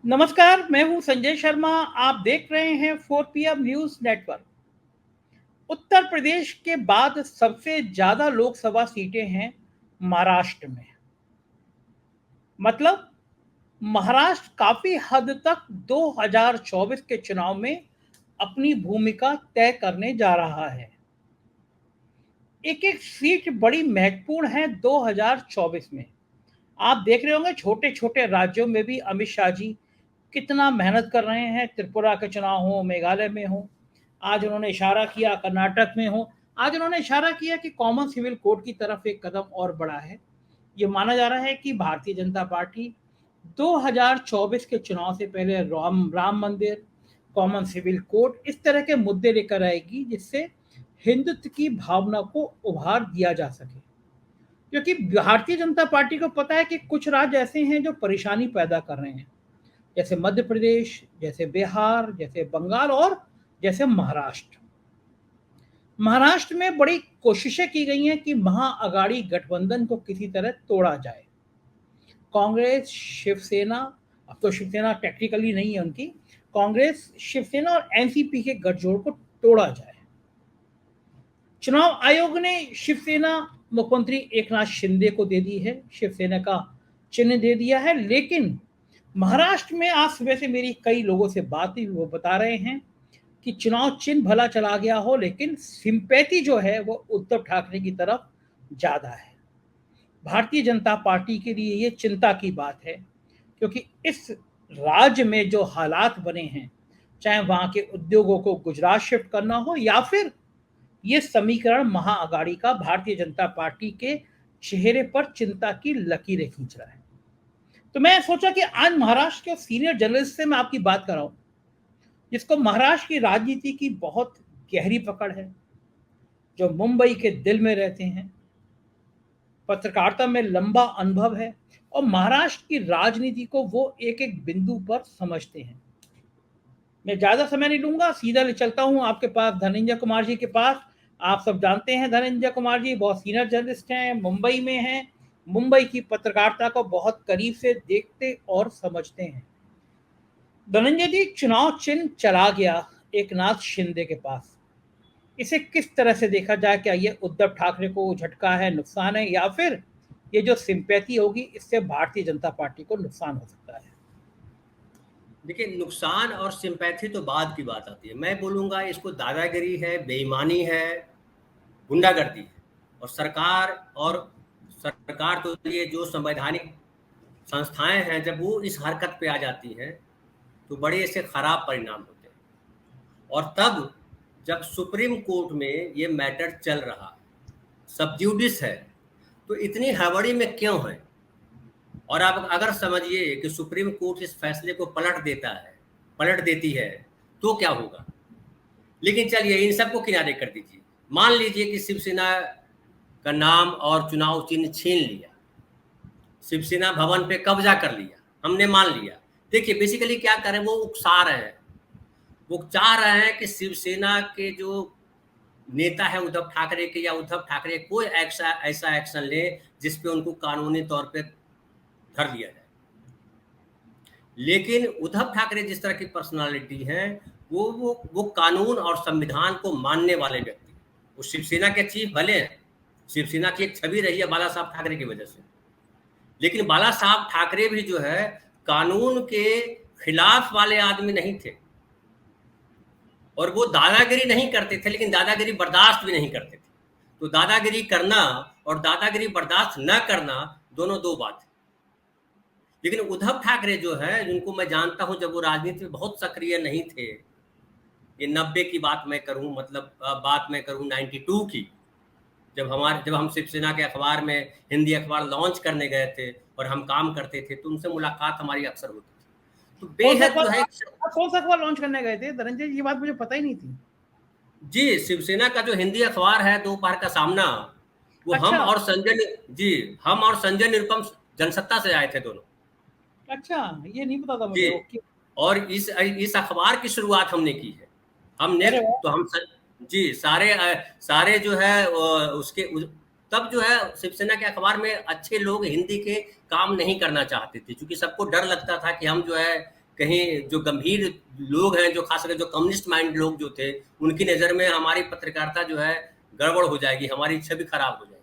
नमस्कार, मैं हूं संजय शर्मा। आप देख रहे हैं 4 PM news network. Uttar Pradesh के बाद सबसे ज्यादा लोकसभा सीटें हैं महाराष्ट्र में। मतलब महाराष्ट्र काफी हद तक 2024 के चुनाव में अपनी भूमिका तय करने जा रहा है। एक एक सीट बड़ी महत्वपूर्ण है 2024 में। आप देख रहे होंगे छोटे छोटे राज्यों में भी अमित शाह जी कितना मेहनत कर रहे हैं। त्रिपुरा के चुनाव हो, मेघालय में हो, आज उन्होंने इशारा किया कर्नाटक में हो, आज उन्होंने इशारा किया कि कॉमन सिविल कोड की तरफ एक कदम और बढ़ा है। ये माना जा रहा है कि भारतीय जनता पार्टी 2024 के चुनाव से पहले राम मंदिर, कॉमन सिविल कोड इस तरह के मुद्दे लेकर आएगी जिससे हिंदुत्व की भावना को उभार दिया जा सके। क्योंकि भारतीय जनता पार्टी को पता है कि कुछ राज्य ऐसे हैं जो परेशानी पैदा कर रहे हैं, जैसे मध्य प्रदेश, जैसे बिहार, जैसे बंगाल और जैसे महाराष्ट्र। महाराष्ट्र में बड़ी कोशिशें की गई हैं कि महाअघाड़ी गठबंधन को किसी तरह तोड़ा जाए। कांग्रेस, शिवसेना, अब तो शिवसेना टेक्निकली नहीं है उनकी, कांग्रेस, शिवसेना और एनसीपी के गठजोड़ को तोड़ा जाए। चुनाव आयोग ने शिवसेना मुख्यमंत्री एकनाथ शिंदे को दे दी है, शिवसेना का चिन्ह दे दिया है। लेकिन महाराष्ट्र में आज सुबह से मेरी कई लोगों से बात हुई, वो बता रहे हैं कि चुनाव चिन्ह भला चला गया हो लेकिन सिंपैथी जो है वो उद्धव ठाकरे की तरफ ज्यादा है। भारतीय जनता पार्टी के लिए ये चिंता की बात है, क्योंकि इस राज्य में जो हालात बने हैं, चाहे वहां के उद्योगों को गुजरात शिफ्ट करना हो या फिर ये समीकरण महाअघाड़ी का भारतीय जनता पार्टी के चेहरे पर चिंता की लकीरें खींच रहा है। तो मैं सोचा कि आज महाराष्ट्र के सीनियर जर्नलिस्ट से मैं आपकी बात कराऊं, जिसको महाराष्ट्र की राजनीति की बहुत गहरी पकड़ है, जो मुंबई के दिल में रहते हैं, पत्रकारिता में लंबा अनुभव है और महाराष्ट्र की राजनीति को वो एक एक बिंदु पर समझते हैं। मैं ज्यादा समय नहीं लूंगा, सीधा ले चलता हूं आपके पास, धनंजय कुमार जी के पास। आप सब जानते हैं धनंजय कुमार जी बहुत सीनियर जर्नलिस्ट हैं, मुंबई में हैं, मुंबई की पत्रकारिता को बहुत करीब से देखते और समझते हैं। धनंजय जी, चुनाव चिन्ह चला गया एकनाथ शिंदे के पास, इसे किस तरह से देखा जाए? क्या ये उद्धव ठाकरे को झटका है, नुकसान है, या फिर ये जो सिंपैथी होगी इससे भारतीय जनता पार्टी को नुकसान हो सकता है? देखिए, नुकसान और सिंपैथी तो बाद की बात आती है। मैं बोलूँगा इसको दादागिरी है, बेईमानी है, गुंडागर्दी है। और सरकार तो ये जो संवैधानिक संस्थाएँ हैं, जब वो इस हरकत पे आ जाती हैं, तो बड़े इससे खराब परिणाम होते हैं। और तब जब सुप्रीम कोर्ट में ये मैटर चल रहा है, सब जुडिस है, तो इतनी हड़बड़ी में क्यों है? और आप अगर समझिए कि सुप्रीम कोर्ट इस फैसले को पलट देती है, तो क्या होगा? लेकिन चलिए इन सबको किनारे कर दीजिए। मान लीजिए कि शिवसेना का नाम और चुनाव चिन्ह छीन लिया, शिवसेना भवन पे कब्जा कर लिया, हमने मान लिया। देखिए बेसिकली क्या कर रहे हैं, वो उकसा रहे हैं, वो चाह रहे हैं कि शिवसेना के जो नेता है उद्धव ठाकरे के, या उद्धव ठाकरे कोई ऐसा एक्शन ले जिसपे उनको कानूनी तौर पे धर लिया जाए। लेकिन उद्धव ठाकरे जिस तरह की पर्सनालिटी है, वो कानून और संविधान को मानने वाले व्यक्ति। वो शिवसेना के चीफ भले हैं, शिवसेना की एक छवि रही है बाला साहब ठाकरे की वजह से, लेकिन बाला साहब ठाकरे भी जो है कानून के खिलाफ वाले आदमी नहीं थे। और वो दादागिरी नहीं करते थे, लेकिन दादागिरी बर्दाश्त भी नहीं करते थे। तो दादागिरी करना और दादागिरी बर्दाश्त न करना दोनों दो बात है। लेकिन उद्धव ठाकरे जो है, जिनको मैं जानता हूं, जब वो राजनीति में बहुत सक्रिय नहीं थे, ये 90 की बात मैं करूं, मतलब बात मैं करूं 92 की, जब हम शिवसेना के अखबार में हिंदी अखबार लॉन्च करने गए थे और हम काम करते थे, तो उनसे मुलाकात हमारी अक्सर होती थी। तो बेहद जो है, आप कौन सा अखबार लॉन्च करने गए थे धनंजय जी? ये बात मुझे पता ही नहीं थी। जी, शिवसेना का जो हिंदी अखबार है दोपहर का सामना, वो अच्छा। हम और संजय निरुपम जनसत्ता से आए थे दोनों। अच्छा, ये नहीं पता था जी, मुझे। ओके। और इस अखबार की शुरुआत हमने की है। हमने अरे वाह। तो हम स, जी सारे जो है उसके तब जो है शिवसेना के अखबार में अच्छे लोग हिंदी के काम नहीं करना चाहते थे, क्योंकि सबको डर लगता था कि हम जो है कहीं जो गंभीर लोग हैं, जो खासकर जो कम्युनिस्ट माइंड लोग जो थे, उनकी नज़र में हमारी पत्रकारिता जो है गड़बड़ हो जाएगी, हमारी छवि खराब हो जाएगी।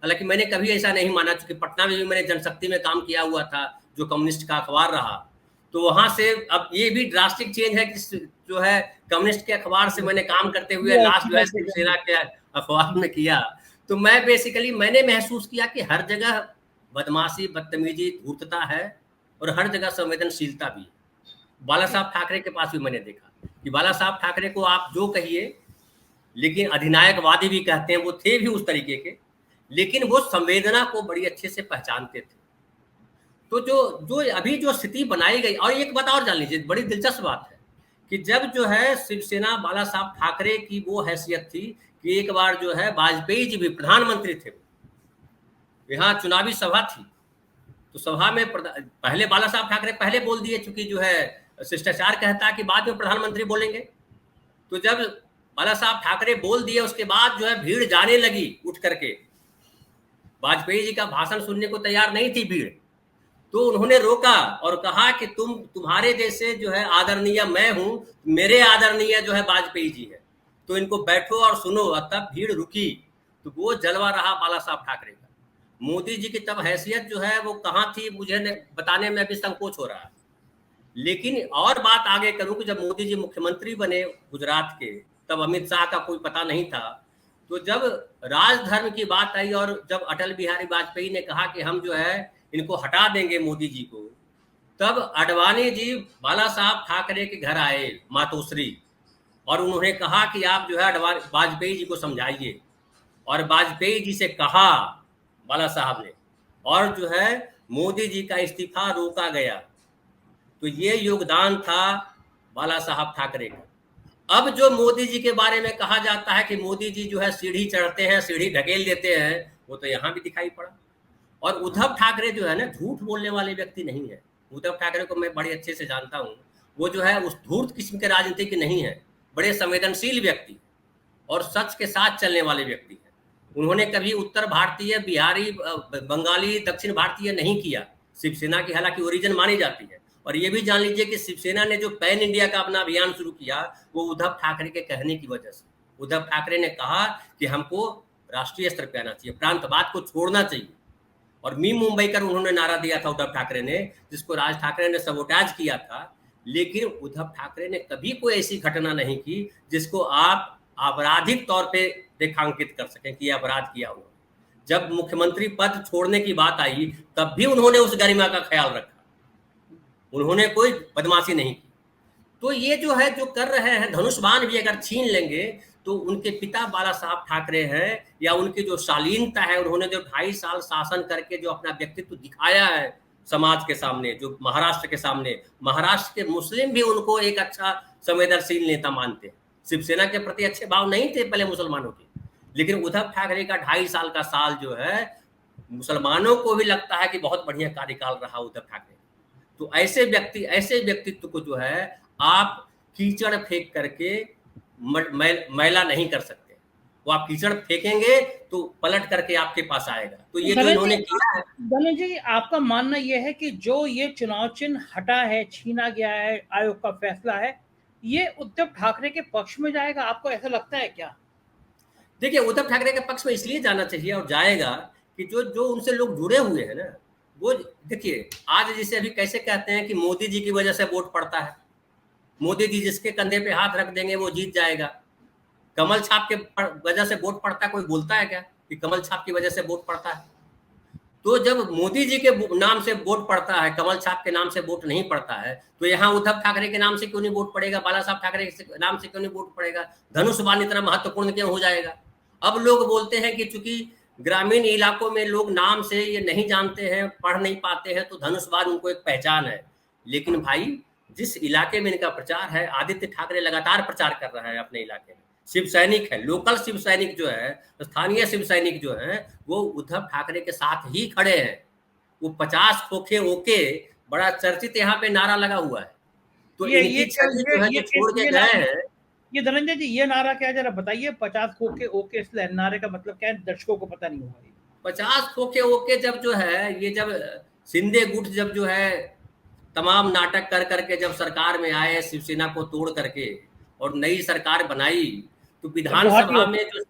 हालांकि मैंने कभी ऐसा नहीं माना, क्योंकि पटना में भी मैंने जनशक्ति में काम किया हुआ था, जो कम्युनिस्ट का अखबार रहा, तो वहां से अब ये भी ड्रास्टिक चेंज है कि जो है कम्युनिस्ट के अखबार से मैंने काम करते हुए लास्ट जो है शिवसेना के अखबार में किया। तो मैं बेसिकली मैंने महसूस किया कि हर जगह बदमाशी, बदतमीजी, धूर्तता है और हर जगह संवेदनशीलता भी है। बाला साहब ठाकरे के पास भी मैंने देखा कि बाला साहब ठाकरे को आप जो कहिए, लेकिन अधिनायकवादी भी कहते हैं, वो थे भी उस तरीके के, लेकिन वो संवेदना को बड़ी अच्छे से पहचानते थे। तो जो जो अभी जो स्थिति बनाई गई, और एक बात और जान लीजिए, बड़ी दिलचस्प बात है कि जब जो है शिवसेना बाला साहब ठाकरे की वो हैसियत थी कि एक बार जो है वाजपेयी जी भी प्रधानमंत्री थे, यहाँ चुनावी सभा थी, तो सभा में पहले बाला साहब ठाकरे पहले बोल दिए, चूंकि जो है शिष्टाचार कहता है कि बाद में प्रधानमंत्री बोलेंगे। तो जब बाला साहब ठाकरे बोल दिए, उसके बाद जो है भीड़ जाने लगी उठ करके, वाजपेयी जी का भाषण सुनने को तैयार नहीं थी भीड़, तो उन्होंने रोका और कहा कि तुम्हारे जैसे जो है आदरणीय मैं हूं, मेरे आदरणीय जो है वाजपेयी जी है, तो इनको बैठो और सुनो। और तब भीड़ रुकी, तो वो जलवा रहा बाला साहब ठाकरे का। मोदी जी की तब हैसियत जो है वो कहाँ थी, मुझे बताने में अभी संकोच हो रहा है। लेकिन और बात आगे करूं कि जब मोदी जी मुख्यमंत्री बने गुजरात के, तब अमित शाह का कोई पता नहीं था। तो जब राजधर्म की बात आई और जब अटल बिहारी वाजपेयी ने कहा कि हम जो है इनको हटा देंगे मोदी जी को, तब अडवाणी जी बाला साहब ठाकरे के घर आए, मातोश्री, और उन्होंने कहा कि आप जो है वाजपेयी जी को समझाइए। और वाजपेयी जी से कहा बाला साहब ने, और जो है मोदी जी का इस्तीफा रोका गया। तो ये योगदान था बाला साहब ठाकरे का। अब जो मोदी जी के बारे में कहा जाता है कि मोदी जी जो है सीढ़ी चढ़ते हैं, सीढ़ी ढकेल देते हैं, वो तो यहाँ भी दिखाई पड़ा। और उद्धव ठाकरे जो है ना, झूठ बोलने वाले व्यक्ति नहीं है। उद्धव ठाकरे को मैं बड़े अच्छे से जानता हूँ, वो जो है उस धूर्त किस्म के राजनीतिक नहीं है, बड़े संवेदनशील व्यक्ति और सच के साथ चलने वाले व्यक्ति हैं। उन्होंने कभी उत्तर भारतीय, बिहारी, बंगाली, दक्षिण भारतीय नहीं किया। शिवसेना की हालांकि ओरिजिन मानी जाती है। और ये भी जान लीजिए कि शिवसेना ने जो पैन इंडिया का अपना अभियान शुरू किया, वो उद्धव ठाकरे के कहने की वजह से। उद्धव ठाकरे ने कहा कि हमको राष्ट्रीय स्तर पर आना चाहिए, प्रांतवाद को छोड़ना चाहिए। और मी मुंबईकर उन्होंने नारा दिया था उद्धव ठाकरे ने, जिसको राज ठाकरे ने सबोटाज किया था। लेकिन उद्धव ठाकरे ने कभी कोई ऐसी घटना नहीं की जिसको आप आपराधिक तौर पे रेखांकित कर सकें कि यह अपराध किया हुआ। जब मुख्यमंत्री पद छोड़ने की बात आई, तब भी उन्होंने उस गरिमा का ख्याल रखा, उन्होंने कोई बदमाशी नहीं की। तो ये जो है जो कर रहे हैं, धनुष बाण भी अगर छीन लेंगे तो उनके पिता बाला साहब ठाकरे हैं, या उनकी जो शालीनता है, उन्होंने जो 2.5 साल शासन करके जो अपना व्यक्तित्व दिखाया है समाज के सामने, जो महाराष्ट्र के सामने, महाराष्ट्र के मुस्लिम भी उनको एक अच्छा संवेदनशील नेता मानते हैं। शिवसेना के प्रति अच्छे भाव नहीं थे पहले मुसलमानों के, लेकिन उद्धव ठाकरे का 2.5 साल का साल जो है, मुसलमानों को भी लगता है कि बहुत बढ़िया कार्यकाल रहा उद्धव ठाकरे। तो ऐसे व्यक्तित्व को जो है आप कीचड़ फेंक करके मैला नहीं कर सकते। वो आप कीचड़ फेंकेंगे तो पलट करके आपके पास आएगा। तो ये जो इन्होंने किया है। धनंजय जी, आपका मानना यह है कि जो ये चुनाव चिन्ह हटा है, छीना गया है, आयोग का फैसला है, ये उद्धव ठाकरे के पक्ष में जाएगा? आपको ऐसा लगता है क्या? देखिए, उद्धव ठाकरे के पक्ष में इसलिए जाना चाहिए और जाएगा कि जो उनसे लोग जुड़े हुए हैं ना, वो देखिए, आज जिसे अभी कैसे कहते हैं कि मोदी जी की वजह से वोट पड़ता है, मोदी जी जिसके कंधे पे हाथ रख देंगे वो जीत जाएगा। कमल छाप के वजह से वोट पड़ता है, कोई बोलता है क्या कि कमल छाप की वजह से वोट पड़ता है? तो जब मोदी जी के नाम से वोट पड़ता है, कमल छाप के नाम से वोट नहीं पड़ता है, तो यहाँ उद्धव ठाकरे के नाम से क्यों नहीं वोट पड़ेगा? बाला साहब ठाकरे के नाम से क्यों नहीं वोट पड़ेगा? धनुष बाण इतना महत्वपूर्ण क्यों हो जाएगा? अब लोग बोलते हैं कि चूंकि ग्रामीण इलाकों में लोग नाम से ये नहीं जानते हैं, पढ़ नहीं पाते हैं, तो धनुष बाण उनको एक पहचान है। लेकिन भाई, जिस इलाके में इनका प्रचार है, आदित्य ठाकरे लगातार प्रचार कर रहा है अपने इलाके में, शिव सैनिक है, लोकल शिव सैनिक जो है, स्थानीय शिव सैनिक जो है, वो उद्धव ठाकरे के साथ ही खड़े हैं। वो 50 खोखे ओके बड़ा चर्चित यहाँ पे नारा लगा हुआ है। तो इनकी छवि जो है जो छोड़ के गए हैं। ये धनंजय जी, ये नारा क्या है, जरा बताइए। 50 खोखे ओके, इस नारे का मतलब क्या है? दर्शकों को पता नहीं होगा। 50 खोखे ओके जब जो है, ये जब शिंदे गुट जब जो है तमाम नाटक कर करके जब सरकार में आए, शिवसेना को तोड़ करके और नई सरकार बनाई, तो जब गुवाहाटी विधानसभा में जो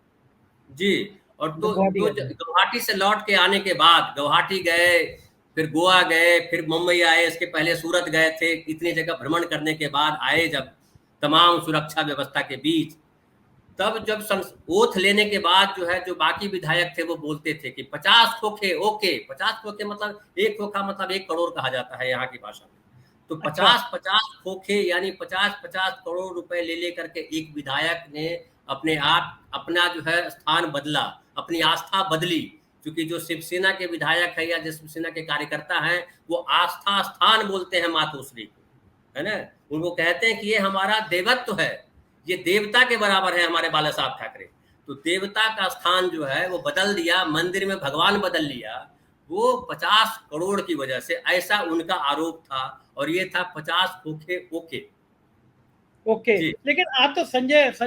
जी, और जब गुवाहाटी गए थे। गुवाहाटी से लौट के आने के बाद गुवाहाटी गए, फिर गोवा गए, फिर मुंबई आए, इसके पहले सूरत गए थे, इतनी जगह भ्रमण करने के बाद आए जब तमाम सुरक्षा व्यवस्था के बीच, तब जब ओथ लेने के बाद जो है, जो बाकी विधायक थे वो बोलते थे कि 50 खोखे ओके, 50 खोखे मतलब एक खोखा मतलब 1 करोड़ कहा जाता है यहाँ की भाषा में। तो अच्छा 50-50 खोखे यानी 50-50 करोड़ रुपए ले लेकर के एक विधायक ने अपने आप अपना जो है स्थान बदला, अपनी आस्था बदली, क्योंकि जो शिवसेना के विधायक है या जो शिवसेना के कार्यकर्ता हैं, वो आस्था स्थान बोलते हैं मातोश्री को, है ना? उनको कहते हैं कि ये हमारा देवत्व है, ये देवता के बराबर है हमारे बाला साहब ठाकरे। तो देवता का स्थान जो है वो बदल दिया, मंदिर में भगवान बदल लिया, वो 50 करोड़ की वजह से, ऐसा उनका आरोप था। और ये था 50 खोखे ओके। ओके। जी लेकिन आज तो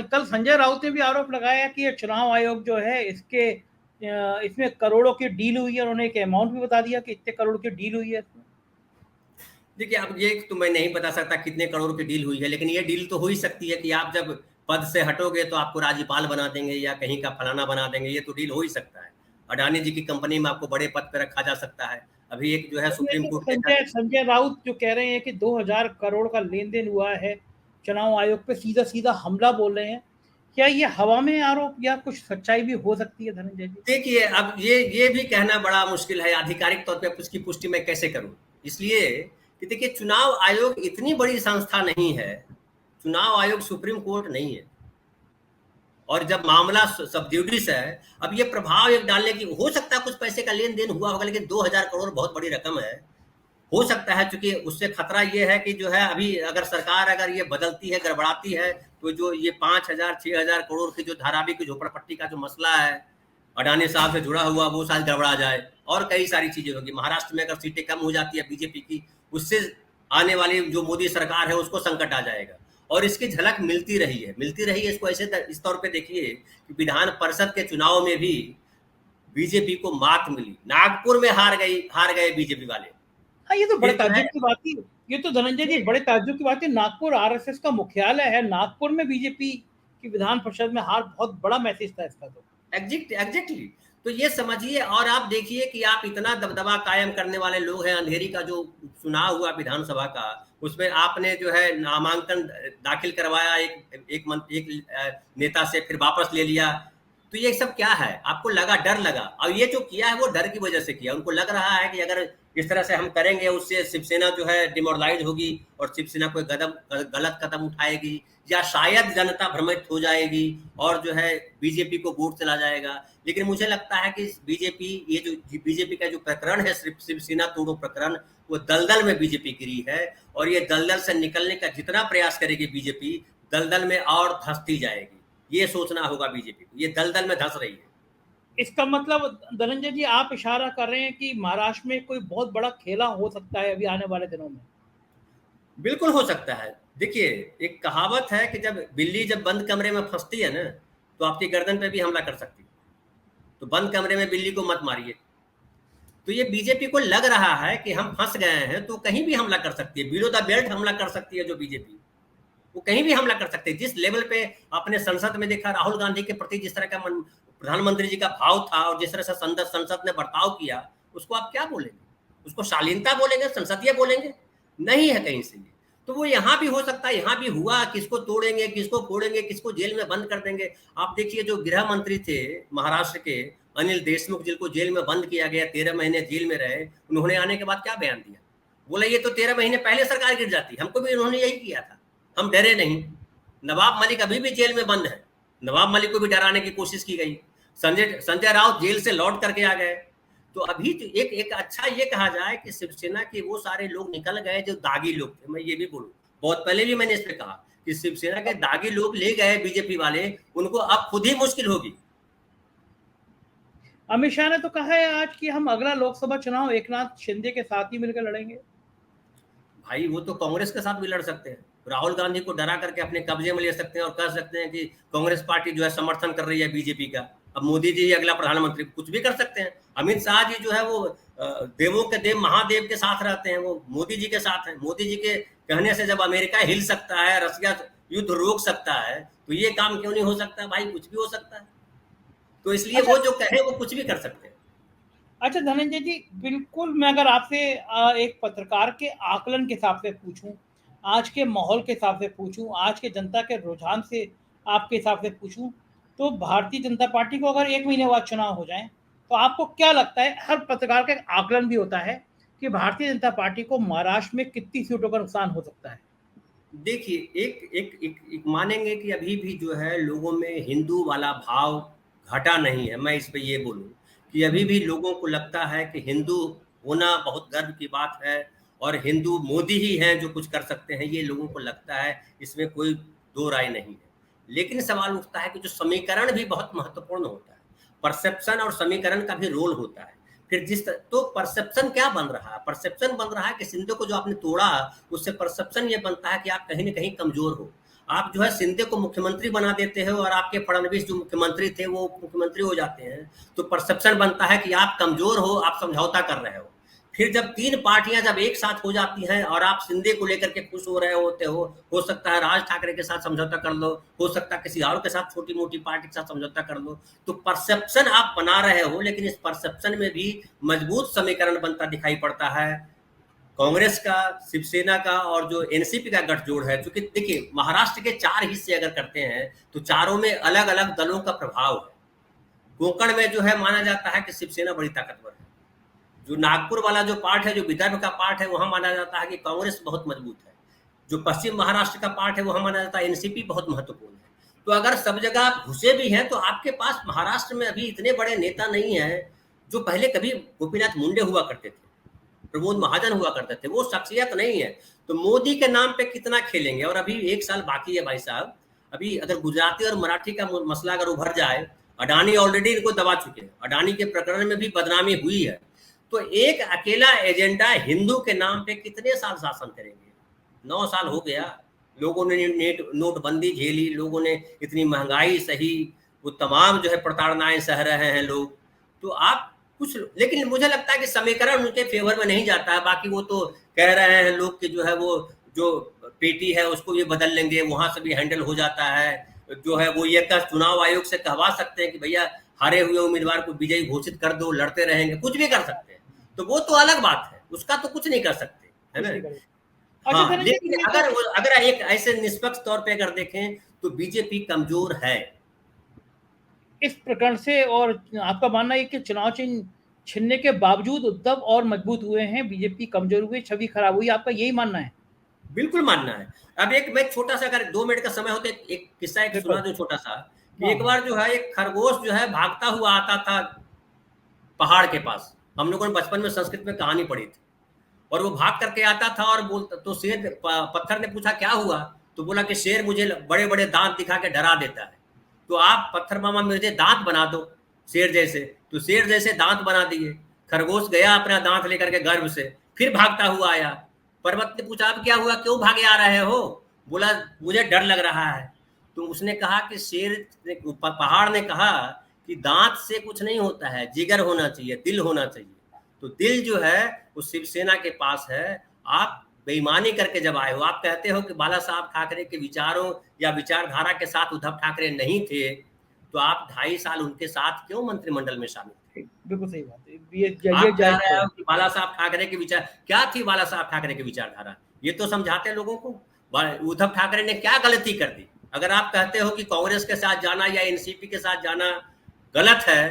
कल संजय राउत ने भी आरोप लगाया कि ये चुनाव आयोग जो है इसके इसमें करोड़ों की डील हुई है। उन्होंने एक अमाउंट भी बता दिया कि इतने करोड़ की डील हुई है इसमें। देखिए, अब ये तो मैं नहीं बता सकता कितने करोड़ की डील हुई है, लेकिन ये डील तो हो ही सकती है कि आप जब पद से हटोगे तो आपको राज्यपाल बना देंगे या कहीं का फलाना बना देंगे, ये तो डील हो ही सकता है। अडानी जी की कंपनी में आपको बड़े पद पे रखा जा सकता है। अभी एक जो है सुप्रीम लेकिन कोर्ट के जज, संजय राउत जो कह रहे हैं कि 2000 करोड़ का लेन देन हुआ है, चुनाव आयोग पे सीधा सीधा हमला बोल रहे हैं, क्या ये हवा में आरोप या कुछ सच्चाई भी हो सकती है धनंजय जी? देखिए, अब ये भी कहना बड़ा मुश्किल है, आधिकारिक तौर पे उसकी पुष्टि मैं कैसे करूं, इसलिए कि देखिए, चुनाव आयोग इतनी बड़ी संस्था नहीं है, चुनाव आयोग सुप्रीम कोर्ट नहीं है। और जब मामला सब जुडिस है, अब ये प्रभाव एक डालने की, हो सकता है कुछ पैसे का लेन देन हुआ होगा, लेकिन 2000 करोड़ बहुत बड़ी रकम है। हो सकता है, क्योंकि उससे खतरा ये है कि जो है, अभी अगर सरकार अगर ये बदलती है, गड़बड़ाती है, तो जो ये 5000 6000 करोड़ की जो धारावी की झोपड़पट्टी का जो मसला है अडानी साहब से जुड़ा हुआ, वो शायद गड़बड़ा जाए और कई सारी चीजें होगी। महाराष्ट्र में अगर सीटें कम हो जाती है बीजेपी की, उससे आने वाली जो मोदी सरकार है उसको संकट आ जाएगा। और इसकी झलक मिलती रही है। इसको ऐसे इस तौर पे देखिए कि विधान परिषद के चुनाव में भी बीजेपी को मात मिली, नागपुर में हार गए बीजेपी वाले। हाँ, ये तो बड़े फिर जो है, ताज्जुब की बात थी। ये तो धनंजय जी बड़े ताज्जुब की बात है। नागपुर आरएसएस का मुख्यालय है, नागपुर में बीजेपी की विधान परिषद में हार बहुत बड़ा मैसेज था इसका तो। एग्जैक्टली। तो ये समझिए, और आप देखिए कि आप इतना दबदबा कायम करने वाले लोग हैं। अंधेरी का जो चुनाव हुआ विधानसभा का, उसमें आपने जो है नामांकन दाखिल करवाया एक नेता से, फिर वापस ले लिया। तो ये सब क्या है? आपको लगा, डर लगा, और ये जो किया है वो डर की वजह से किया। उनको लग रहा है कि अगर इस तरह से हम करेंगे, उससे शिवसेना जो है डिमोरलाइज होगी और शिवसेना कोई गलत कदम उठाएगी, या शायद जनता भ्रमित हो जाएगी और जो है बीजेपी को वोट चला जाएगा। लेकिन मुझे लगता है कि बीजेपी का जो प्रकरण है, शिवसेना तोड़ो प्रकरण, वो दलदल में बीजेपी गिरी है। और ये दलदल से निकलने का जितना प्रयास करेगी बीजेपी, दलदल में और धंसती जाएगी। ये सोचना होगा बीजेपी को, ये दलदल में धंस रही है। इसका मतलब धनंजय जी आप इशारा कर रहे हैं कि महाराष्ट्र में कोई बहुत बड़ा खेला हो सकता है अभी आने वाले दिनों में? बिल्कुल हो सकता है। देखिए, एक कहावत है कि जब बिल्ली बंद कमरे में फंसती है ना, तो आपकी गर्दन पे भी हमला कर सकती है। तो बंद कमरे में बिल्ली को मत मारिए। तो ये बीजेपी को लग रहा है कि हम फंस गए हैं, तो कहीं भी हमला कर सकती है, बिलो द बेल्ट हमला कर सकती है। जो बीजेपी, वो कहीं भी हमला कर सकते हैं। जिस लेवल पे आपने संसद में देखा, राहुल गांधी के प्रति जिस तरह का प्रधानमंत्री जी का भाव था और जिस तरह से संसद ने बर्ताव किया, उसको आप क्या बोलेंगे? उसको शालीनता बोलेंगे, संसदीय बोलेंगे? नहीं है कहीं से। तो वो यहाँ भी हो सकता है, यहाँ भी हुआ। किसको तोड़ेंगे, किसको फोड़ेंगे, किसको जेल में बंद कर देंगे। आप देखिए, जो गृह मंत्री थे महाराष्ट्र के अनिल देशमुख, जिनको जेल में बंद किया गया, 13 महीने जेल में रहे, उन्होंने आने के बाद क्या बयान दिया? बोला ये तो 13 महीने पहले सरकार गिर जाती, हमको भी उन्होंने यही किया था, हम डरे नहीं। नवाब मलिक अभी भी जेल में बंद है, नवाब मलिक को भी डराने की कोशिश की गई। संजय राउत जेल से लौट करके आ गए। तो अभी तो एक अच्छा ये कहा जाए कि शिवसेना के वो सारे लोग निकल गए जो दागी लोग थे। मैं ये भी बोलूं, बहुत पहले भी मैंने इस पे कहा कि शिवसेना के दागी लोग ले गए बीजेपी वाले, उनको अब खुद ही मुश्किल होगी। अमित शाह ने तो कहा है आज कि हम अगला लोकसभा चुनाव एकनाथ शिंदे के साथ ही मिलकर लड़ेंगे। भाई, वो तो कांग्रेस के साथ भी लड़ सकते हैं, राहुल गांधी को डरा करके अपने कब्जे में ले सकते हैं और कह सकते हैं कि कांग्रेस पार्टी जो है समर्थन कर रही है बीजेपी का। अब मोदी जी अगला प्रधानमंत्री कुछ भी कर सकते हैं। अमित शाह जी जो है वो देवों के देव महादेव के साथ रहते हैं, वो मोदी जी के साथ हैं। मोदी जी के कहने से जब अमेरिका हिल सकता है, रसिया युद्ध रोक सकता है, तो ये काम क्यों नहीं हो सकता भाई? कुछ भी हो सकता है। तो इसलिए अच्छा वो जो कहे वो कुछ भी कर सकते हैं। अच्छा धनंजय जी, बिल्कुल मैं अगर आपसे एक पत्रकार के आकलन के हिसाब से पूछूं, आज के माहौल के हिसाब से पूछूं, आज के जनता के रुझान से आपके हिसाब से पूछूं, तो भारतीय जनता पार्टी को अगर 1 महीने बाद चुनाव हो जाएं, तो आपको क्या लगता है? हर पत्रकार का एक आकलन भी होता है कि भारतीय जनता पार्टी को महाराष्ट्र में कितनी सीटों का नुकसान हो सकता है? देखिए, एक मानेंगे कि अभी भी जो है लोगों में हिंदू वाला भाव घटा नहीं है। मैं इस पे ये बोलूँ कि अभी भी लोगों को लगता है कि हिंदू होना बहुत गर्व की बात है और हिंदू मोदी ही हैं जो कुछ कर सकते हैं, ये लोगों को लगता है, इसमें कोई दो राय नहीं है। लेकिन सवाल उठता है कि जो समीकरण भी बहुत महत्वपूर्ण होता है, परसेप्शन और समीकरण का भी रोल होता है। फिर तो परसेप्शन क्या बन रहा है? परसेप्शन बन रहा है कि शिंदे को जो आपने तोड़ा, उससे परसेप्शन ये बनता है कि आप कहीं न कहीं कमज़ोर हो। आप जो है शिंदे को मुख्यमंत्री बना देते हो और आपके फडणवीस जो मुख्यमंत्री थे, वो मुख्यमंत्री हो जाते हैं, तो परसेप्शन बनता है कि आप कमज़ोर हो, आप समझौता कर रहे हो। फिर जब 3 पार्टियाँ जब एक साथ हो जाती हैं और आप शिंदे को लेकर के खुश हो रहे होते हो सकता है राज ठाकरे के साथ समझौता कर लो, हो सकता है किसी और के साथ छोटी-मोटी पार्टी के साथ समझौता कर लो, तो परसेप्शन आप बना रहे हो, लेकिन इस परसेप्शन में भी मजबूत समीकरण बनता दिखाई पड़ता है। कांग्रेस का, शिवसेना का और जो एनसीपी का गठजोड़ है, क्योंकि देखिए महाराष्ट्र के 4 हिस्से अगर करते हैं, तो चारों में अलग-अलग दलों का प्रभाव है। कोंकण में जो है माना जाता है कि शिवसेना बड़ी ताकतवर है। जो नागपुर वाला जो पार्ट है, जो विदर्भ का पार्ट है, वहाँ माना जाता है कि कांग्रेस बहुत मजबूत है। जो पश्चिम महाराष्ट्र का पार्ट है, वहाँ माना जाता है एनसीपी बहुत महत्वपूर्ण है। तो अगर सब जगह आप घुसे भी हैं, तो आपके पास महाराष्ट्र में अभी इतने बड़े नेता नहीं हैं, जो पहले कभी गोपीनाथ मुंडे हुआ करते थे, प्रमोद महाजन हुआ करते थे, वो शख्सियत नहीं है। तो मोदी के नाम पे कितना खेलेंगे? और अभी 1 साल बाकी है भाई साहब। अभी अगर गुजराती और मराठी का मसला अगर उभर जाए, अडानी ऑलरेडी इनको दबा चुके हैं, अडानी के प्रकरण में भी बदनामी हुई है, तो एक अकेला एजेंडा हिंदू के नाम पे कितने साल शासन करेंगे? 9 साल हो गया, लोगों ने नोटबंदी झेली, लोगों ने इतनी महंगाई सही, वो तमाम जो है प्रताड़नाएं सह रहे हैं लोग। तो आप कुछ, लेकिन मुझे लगता है कि समीकरण उनके फेवर में नहीं जाता है। बाकी वो तो कह रहे हैं लोग कि जो है वो जो पेटी है उसको भी बदल लेंगे, वहां से भी हैंडल हो जाता है। जो है वो ये चुनाव आयोग से कहवा सकते हैं कि भैया हारे हुए उम्मीदवार को विजयी घोषित कर दो, लड़ते रहेंगे, कुछ भी कर सकते हैं। तो वो तो अलग बात है, उसका तो कुछ नहीं कर सकते, है ना? अच्छा हाँ, धनंजय लेकिन जी, अगर एक ऐसे निष्पक्ष तौर पे अगर देखें तो बीजेपी कमजोर है इस प्रकरण से, और आपका मानना है कि चुनाव चिन्ह छीनने के बावजूद उद्धव और मजबूत हुए हैं, बीजेपी कमजोर हुई, छवि खराब हुई, आपका यही मानना है? बिल्कुल मानना है। अब एक मैं छोटा सा, अगर 2 मिनट का समय हो तो एक किस्सा एक सुना दूं छोटा सा, कि एक बार जो है एक खरगोश जो है भागता हुआ आता था पहाड़ के पास। हम लोगों ने बचपन में संस्कृत में कहानी पढ़ी थी। और वो भाग करके आता था और बोलता, तो शेर पत्थर ने पूछा क्या हुआ? तो बोला कि शेर मुझे बड़े बड़े दांत दिखा के डरा देता है, तो आप पत्थर मामा मुझे दांत बना दो शेर जैसे। तो शेर जैसे दांत बना दिए। खरगोश गया अपना दांत लेकर के गर्भ से, फिर भागता हुआ आया। पर्वत ने पूछा अब क्या हुआ, क्यों भागे आ रहे हो? बोला मुझे डर लग रहा है। तो उसने कहा कि पहाड़ ने कहा कि दांत से कुछ नहीं होता है, जिगर होना चाहिए, दिल होना चाहिए। तो दिल जो है वो शिवसेना के पास है। आप बेईमानी करके जब आए हो, आप कहते हो कि बाला साहब ठाकरे के विचारों या विचारधारा के साथ उद्धव ठाकरे नहीं थे, तो आप 2.5 साल उनके साथ क्यों मंत्रिमंडल में शामिल थे? बिल्कुल सही बात है, आप ये कह जायज रहे है। हो कि बाला साहब ठाकरे के विचार क्या थी? बाला साहब ठाकरे की विचारधारा ये तो समझाते लोगों को। उद्धव ठाकरे ने क्या गलती कर दी? अगर आप कहते हो कि कांग्रेस के साथ जाना या एनसीपी के साथ जाना गलत है,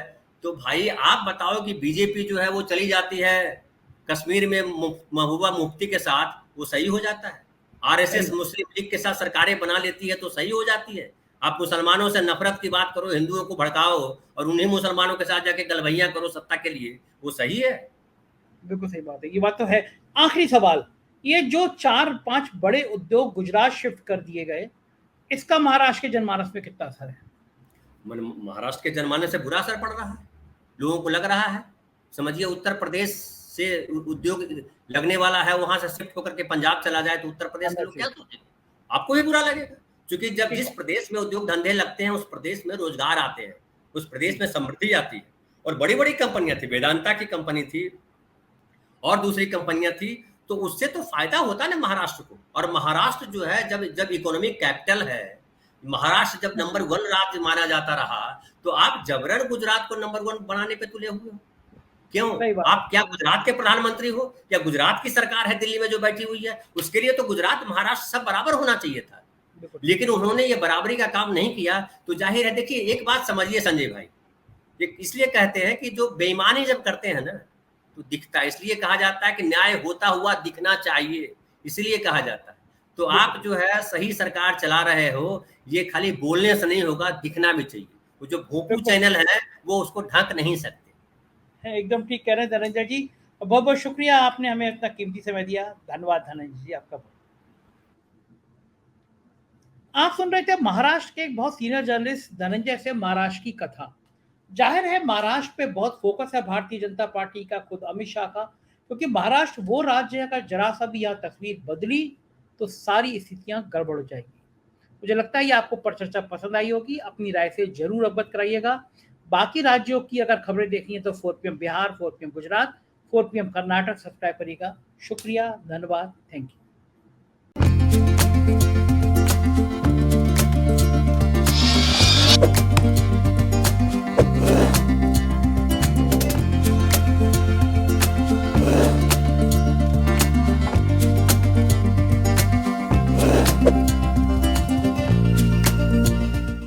तो भाई आप बताओ कि बीजेपी जो है वो चली जाती है कश्मीर में महबूबा मुफ्ती के साथ, वो सही हो जाता है। आरएसएस मुस्लिम लीग के साथ सरकारें बना लेती है तो सही हो जाती है। आप मुसलमानों से नफरत की बात करो, हिंदुओं को भड़काओ और उन्हीं मुसलमानों के साथ जाके गलभैया करो सत्ता के लिए, वो सही है? बिल्कुल सही बात है, ये बात तो है। आखिरी सवाल, ये जो 4-5 बड़े उद्योग गुजरात शिफ्ट कर दिए गए, इसका महाराष्ट्र के जनमानस में कितना असर है? महाराष्ट्र के जनमानस से बुरा असर पड़ रहा है। लोगों को लग रहा है, समझिए उत्तर प्रदेश से उद्योग लगने वाला है, वहां से शिफ्ट होकर के पंजाब चला जाए तो उत्तर प्रदेश के लोग क्या सोचेंगे? आपको भी बुरा लगेगा, क्योंकि जब जिस प्रदेश में उद्योग धंधे लगते हैं उस प्रदेश में रोजगार आते हैं, उस प्रदेश में समृद्धि आती है। और बड़ी बड़ी कंपनियां थी, वेदांता की कंपनी थी और दूसरी कंपनियां थी, तो उससे तो फायदा होता ना महाराष्ट्र को। और महाराष्ट्र जो है, जब जब इकोनॉमिक कैपिटल है, महाराष्ट्र जब नंबर 1 राज्य माना जाता रहा, तो आप जबरन गुजरात को नंबर 1 बनाने पे तुले हुए हो। क्यों? सही बात। आप क्या गुजरात के प्रधानमंत्री हो, या गुजरात की सरकार है दिल्ली में जो बैठी हुई है? उसके लिए तो गुजरात महाराष्ट्र सब बराबर होना चाहिए था, लेकिन उन्होंने ये बराबरी का काम नहीं किया। तो जाहिर है, देखिए एक बात समझिए संजय भाई, ये इसलिए कहते हैं कि जो बेईमानी जब करते हैं ना, तो दिखता है। इसलिए कहा जाता है कि न्याय होता हुआ दिखना चाहिए, इसलिए कहा जाता है। तो आप जो है सही सरकार चला रहे हो, ये खाली बोलने से नहीं होगा, दिखना भी चाहिए। वो जो भोपू चैनल है, वो उसको ढक नहीं सकते। एकदम ठीक कह रहे हैं धनंजय जी। बहुत बहुत शुक्रिया, आपने हमें इतना कीमती समय दिया। धन्यवाद धनंजय जी आपका। आप सुन रहे थे महाराष्ट्र के एक बहुत सीनियर जर्नलिस्ट धनंजय से महाराष्ट्र की कथा। जाहिर है महाराष्ट्र पे बहुत फोकस है भारतीय जनता पार्टी का, खुद अमित शाह का, क्योंकि महाराष्ट्र वो राज्य है, अगर जरा सा भी यहाँ तस्वीर बदली तो सारी स्थितियां गड़बड़ हो जाएगी। मुझे लगता है ये आपको परिचर्चा पसंद आई होगी, अपनी राय से जरूर अवगत कराइएगा। बाकी राज्यों की अगर खबरें देखनी है तो 4 PM Bihar, 4 PM Gujarat, 4 PM Karnataka subscribe करिएगा। शुक्रिया, धन्यवाद, थैंक यू।